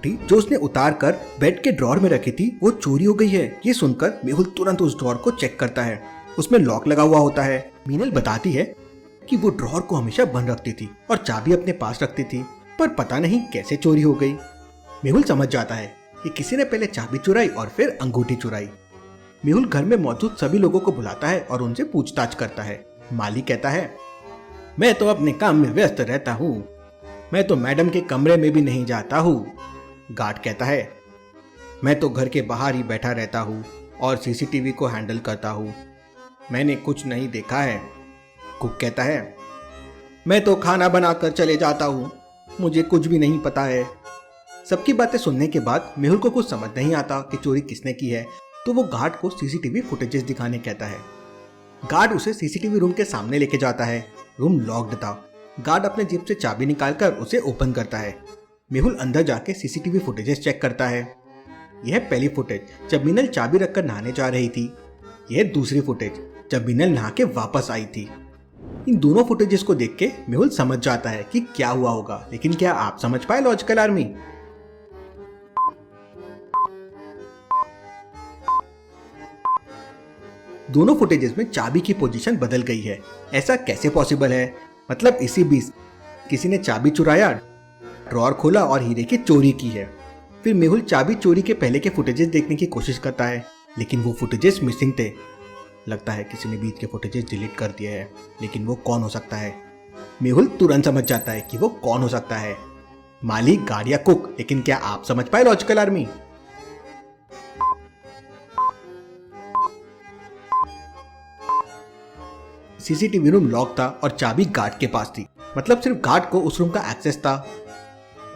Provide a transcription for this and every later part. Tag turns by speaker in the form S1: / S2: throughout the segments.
S1: अंगूठी जो उसने उतार कर बेड के ड्रॉर में रखी थी वो चोरी हो गई है। ये सुनकर मेहुल तुरंत उस ड्रॉर को चेक करता है। उसमें लॉक लगा हुआ होता है। मीनल बताती है कि वो ड्रॉर को हमेशा बंद रखती थी और चाबी अपने पास रखती थी, पर पता नहीं कैसे चोरी हो गई। मेहुल समझ जाता है कि किसी ने पहले चाबी चुराई और फिर अंगूठी चुराई। मेहुल घर में मौजूद सभी लोगों को बुलाता है और उनसे पूछताछ करता है। माली कहता है, मैं तो अपने काम में व्यस्त रहता हूँ, मैं तो मैडम के कमरे में भी नहीं जाता हूँ। गार्ड कहता है, मैं तो घर के बाहर ही बैठा रहता हूँ और सीसीटीवी को हैंडल करता हूँ, मैंने कुछ नहीं देखा है। कुक कहता है, मैं तो खाना बनाकर चले जाता हूँ, मुझे कुछ भी नहीं पता है। सबकी बातें सुनने के बाद मेहुल को कुछ समझ नहीं आता कि चोरी किसने की है, तो वो गार्ड को सीसीटीवी फुटेजेस दिखाने कहता है। गार्ड उसे सीसीटीवी रूम के सामने लेके जाता है। रूम लॉक्ड था। गार्ड अपने जेब से चाबी निकालकर उसे ओपन करता है। मेहुल अंदर जाके सीसीटीवी फुटेजेस चेक करता है। यह पहली फुटेज जब मीनल चाबी रखकर नहाने जा रही थी। यह दूसरी फुटेज जब मीनल नहा के वापस आई थी। इन दोनों फुटेजेस को देख के मेहुल समझ जाता है कि क्या हुआ होगा, लेकिन क्या आप समझ पाए लॉजिकल आर्मी? दोनों फुटेजेस में चाबी की पोजीशन बदल गई है। ऐसा कैसे पॉसिबल है? मतलब इसी बीच किसी ने चाबी चुराया, ड्रॉर खोला और हीरे की चोरी की है। फिर मेहुल चाबी चोरी के पहले के फुटेजेस देखने की कोशिश करता है, लेकिन वो फुटेजेस मिसिंग थे। लगता है किसी ने बीच के फुटेजेस डिलीट कर दिए हैं, लेकिन वो कौन हो सकता है? मेहुल तुरंत समझ जाता है कि वो कौन हो सकता है, मालिक, गार्ड या कुक। लेकिन क्या आप समझ पाए logical army? CCTV room lock था और चाबी गार्ड के पास थी। मतलब सिर्फ गार्ड को उस रूम का एक्सेस था।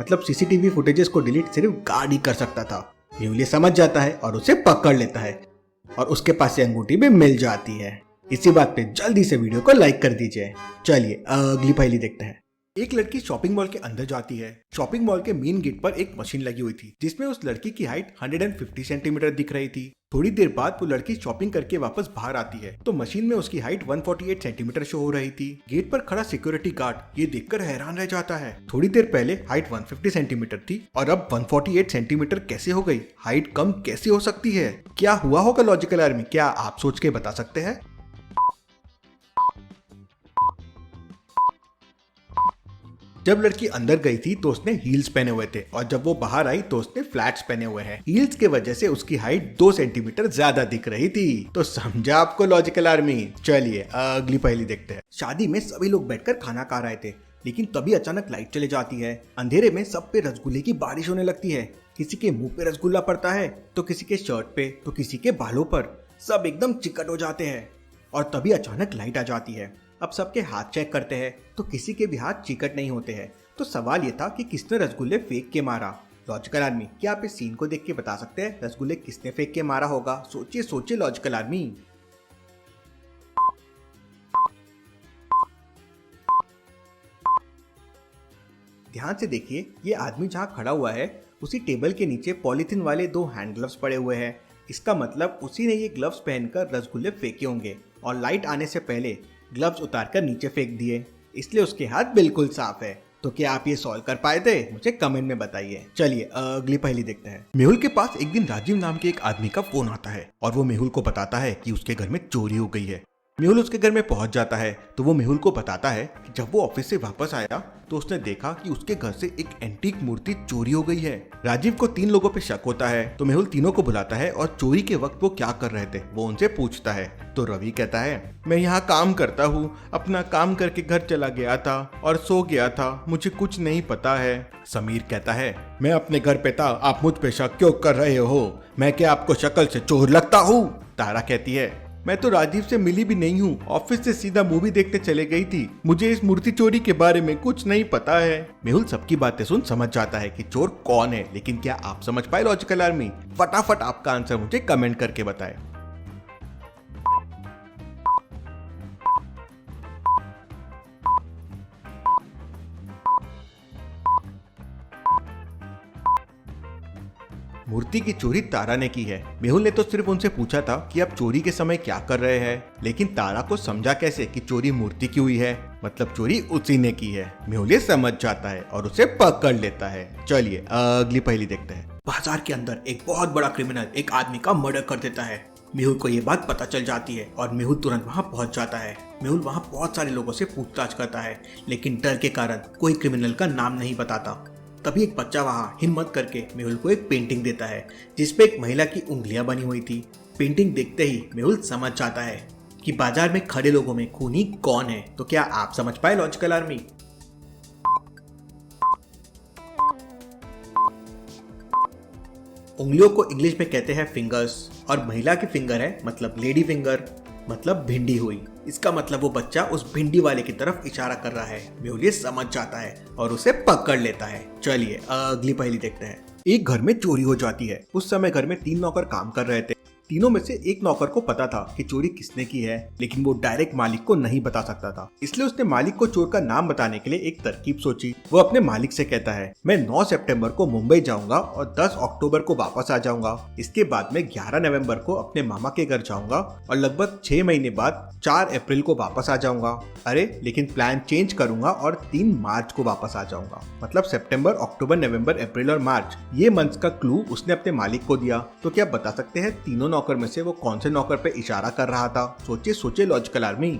S1: मतलब सीसीटीवी फुटेजेस को डिलीट सिर्फ गार्ड ही कर सकता था। मेहुल ये समझ जाता है और उसे पकड़ लेता है और उसके पास से अंगूठी भी मिल जाती है। इसी बात पे जल्दी से वीडियो को लाइक कर दीजिए। चलिए अगली पहेली देखते हैं। एक लड़की शॉपिंग मॉल के अंदर जाती है। शॉपिंग मॉल के मेन गेट पर एक मशीन लगी हुई थी जिसमें उस लड़की की हाइट 150 सेंटीमीटर दिख रही थी। थोड़ी देर बाद वो लड़की शॉपिंग करके वापस बाहर आती है तो मशीन में उसकी हाइट 148 सेंटीमीटर शो हो रही थी। गेट पर खड़ा सिक्योरिटी गार्ड ये देखकर हैरान रह जाता है। थोड़ी देर पहले हाइट 150 सेंटीमीटर थी और अब 148 सेंटीमीटर कैसे हो गई? हाइट कम कैसे हो सकती है? क्या हुआ होगा लॉजिकल आर्मी? क्या आप सोच के बता सकते हैं? जब लड़की अंदर गई थी तो उसने हील्स पहने हुए थे और जब वो बाहर आई तो उसने फ्लैट्स पहने हुए हैं। हील्स के वजह से उसकी हाइट 2 सेंटीमीटर ज्यादा दिख रही थी। तो समझा आपको लॉजिकल आर्मी? चलिए अगली पहेली देखते हैं। शादी में सभी लोग बैठकर खाना खा रहे थे, लेकिन तभी अचानक लाइट चले जाती है। अंधेरे में सब पे रसगुल्ले की बारिश होने लगती है। किसी के मुंह पे रसगुल्ला पड़ता है तो किसी के शर्ट पे तो किसी के बालों पर। सब एकदम चिकट हो जाते हैं और तभी अचानक लाइट आ जाती है। अब सबके हाथ चेक करते हैं तो किसी के भी हाथ चिकट नहीं होते हैं। तो सवाल ये था कि किसने रसगुल्ले फेंक के मारा? लॉजिकल आर्मी, क्या आप इस सीन को देख के बता सकते हैं रसगुल्ले किसने फेंक के मारा होगा? सोचिए सोचिए लॉजिकल आर्मी। ध्यान से देखिए, ये आदमी जहाँ खड़ा हुआ है उसी टेबल के नीचे पॉलीथीन वाले 2 हैंड ग्लव्स पड़े हुए हैं। इसका मतलब उसी ने ये ग्लव्स पहनकर रसगुल्ले फेंके होंगे और लाइट आने से पहले ग्लव्स उतारकर नीचे फेंक दिए, इसलिए उसके हाथ बिल्कुल साफ है। तो क्या आप ये सॉल्व कर पाए थे? मुझे कमेंट में बताइए। चलिए अगली पहेली देखते हैं। मेहुल के पास एक दिन राजीव नाम के एक आदमी का फोन आता है और वो मेहुल को बताता है कि उसके घर में चोरी हो गई है। मेहुल उसके घर में पहुंच जाता है तो वो मेहुल को बताता है कि जब वो ऑफिस से वापस आया तो उसने देखा कि उसके घर से एक एंटीक मूर्ति चोरी हो गई है। राजीव को 3 लोगों पे शक होता है तो मेहुल तीनों को बुलाता है और चोरी के वक्त वो क्या कर रहे थे वो उनसे पूछता है। तो रवि कहता है, मैं यहाँ काम करता हूँ, अपना काम करके घर चला गया था और सो गया था, मुझे कुछ नहीं पता है। समीर कहता है, मैं अपने घर पे था, आप मुझ पे शक क्यों कर रहे हो? मैं क्या आपको शक्ल से चोर लगता हूँ? तारा कहती है, मैं तो राजीव से मिली भी नहीं हूँ, ऑफिस से सीधा मूवी देखते चले गई थी, मुझे इस मूर्ति चोरी के बारे में कुछ नहीं पता है। मेहुल सबकी बातें सुन समझ जाता है कि चोर कौन है, लेकिन क्या आप समझ पाए लॉजिकल आर्मी? फटाफट आपका आंसर मुझे कमेंट करके बताएं। मूर्ति की चोरी तारा ने की है। मेहुल ने तो सिर्फ उनसे पूछा था कि आप चोरी के समय क्या कर रहे हैं, लेकिन तारा को समझा कैसे कि चोरी मूर्ति की हुई है? मतलब चोरी उसी ने की है। मेहुल ये समझ जाता है और उसे पकड़ लेता है। चलिए अगली पहेली देखते हैं। बाजार के अंदर एक बहुत बड़ा क्रिमिनल एक आदमी का मर्डर कर देता है। मेहुल को ये बात पता चल जाती है और मेहुल तुरंत वहाँ पहुँच जाता है। मेहुल वहाँ बहुत सारे लोगों से पूछताछ करता है, लेकिन डर के कारण कोई क्रिमिनल का नाम नहीं बताता। तभी एक बच्चा वहाँ हिम्मत करके मेहुल को एक पेंटिंग देता है, जिसपे एक महिला की उंगलियां बनी हुई थी। पेंटिंग देखते ही मेहुल समझ जाता है कि बाजार में खड़े लोगों में खूनी कौन है। तो क्या आप समझ पाए लॉजिकल आर्मी? उंगलियों को इंग्लिश में कहते हैं फिंगर्स, और महिला की फिंगर है मतलब लेडी फिंगर, मतलब भिंडी हुई। इसका मतलब वो बच्चा उस भिंडी वाले की तरफ इशारा कर रहा है। मेहुल ये समझ जाता है और उसे पकड़ लेता है। चलिए अगली पहेली देखते हैं। एक घर में चोरी हो जाती है। उस समय घर में 3 नौकर काम कर रहे थे। तीनों में से एक नौकर को पता था कि चोरी किसने की है, लेकिन वो डायरेक्ट मालिक को नहीं बता सकता था। इसलिए उसने मालिक को चोर का नाम बताने के लिए एक तरकीब सोची। वो अपने मालिक से कहता है, मैं 9 सितंबर को मुंबई जाऊंगा और 10 अक्टूबर को वापस आ जाऊंगा। इसके बाद मैं 11 नवंबर को अपने मामा के घर जाऊंगा और लगभग 6 महीने बाद 4 अप्रैल को वापस आ जाऊंगा। अरे लेकिन प्लान चेंज करूंगा और 3 मार्च को वापस आ जाऊंगा। मतलब सितंबर, अक्टूबर, नवंबर, अप्रैल और मार्च, ये मंथ्स का क्लू उसने अपने मालिक को दिया। तो क्या बता सकते हैं तीनों नौकर में से वो कौन से नौकर पे इशारा कर रहा था? सोचिए सोचिए लॉजिकल आर्मी।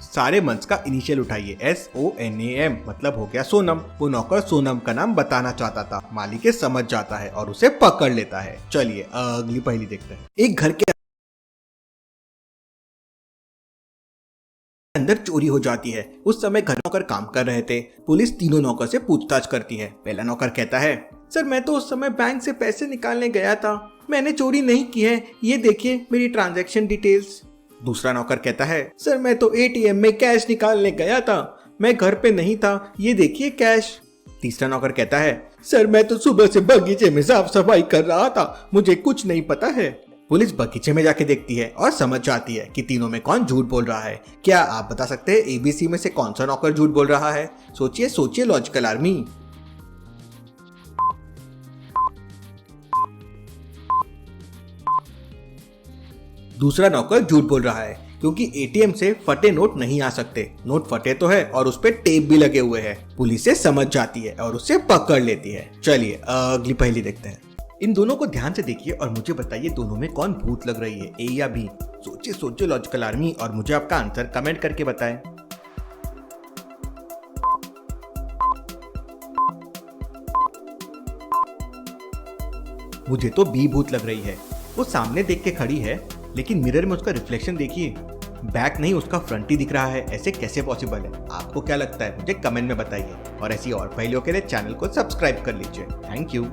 S1: सारे मंथ्स का इनिशियल उठाइए, SONAM, मतलब हो गया सोनम। वो नौकर सोनम का नाम बताना चाहता था। मालिक समझ जाता है और उसे पकड़ लेता है। चलिए अगली पहेली देखते हैं। एक घर के अंदर चोरी हो जाती है। उस समय घर नौकर काम कर रहे थे। पुलिस तीनों नौकर से पूछताछ करती है। पहला नौकर कहता है, सर मैं तो उस समय बैंक से पैसे निकालने गया था, मैंने चोरी नहीं की है, ये देखिए मेरी ट्रांजैक्शन डिटेल्स। दूसरा नौकर कहता है, सर मैं तो ATM में कैश निकालने गया था, मैं घर पे नहीं था, ये देखिए कैश। तीसरा नौकर कहता है, सर मैं तो सुबह से बगीचे में साफ सफाई कर रहा था, मुझे कुछ नहीं पता है। पुलिस बगीचे में जाके देखती है और समझ जाती है कि तीनों में कौन झूठ बोल रहा है। क्या आप बता सकते हैं ABC में से कौन सा नौकर झूठ बोल रहा है? सोचिए सोचिए लॉजिकल आर्मी। दूसरा नौकर झूठ बोल रहा है क्योंकि ATM से फटे नोट नहीं आ सकते। नोट फटे तो है और उस पे टेप भी लगे हुए हैं। पुलिस से समझ जाती है और उसे पकड़ लेती है। चलिए अगली पहेली देखते हैं। इन दोनों को ध्यान से देखिए और मुझे बताइए दोनों में कौन भूत लग रही है, A या B? सोचिए सोचिए लॉजिकल आर्मी और मुझे आपका आंसर कमेंट करके बताएं। मुझे तो B भूत लग रही है। वो सामने देख के खड़ी है, लेकिन मिरर में उसका रिफ्लेक्शन देखिए, बैक नहीं उसका फ्रंट ही दिख रहा है। ऐसे कैसे पॉसिबल है? आपको क्या लगता है? मुझे कमेंट में बताइए और ऐसी और पहेलियों के लिए चैनल को सब्सक्राइब कर लीजिए। Thank you.